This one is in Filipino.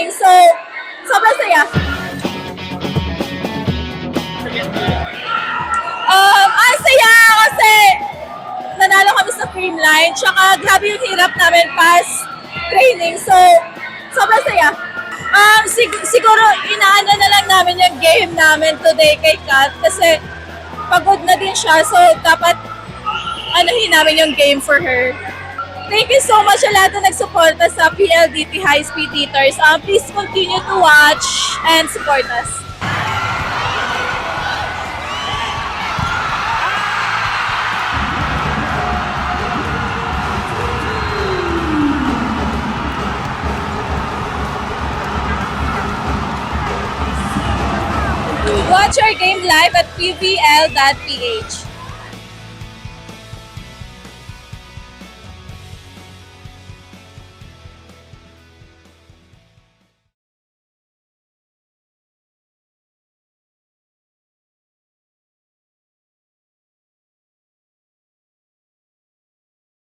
training. So, sobrang saya. Ang saya kasi nanalo kami sa Creamline. Tsaka grabe yung hirap namin past training. So, sobrang saya. Siguro inaano na lang namin yung game namin today kay Kat kasi pagod na din siya. So, dapat anuhin namin yung game for her. Thank you so much sa lahat na nagsuporta sa PLDT High Speed Theaters. Please continue to watch and support us. Watch our game live at pvl.ph.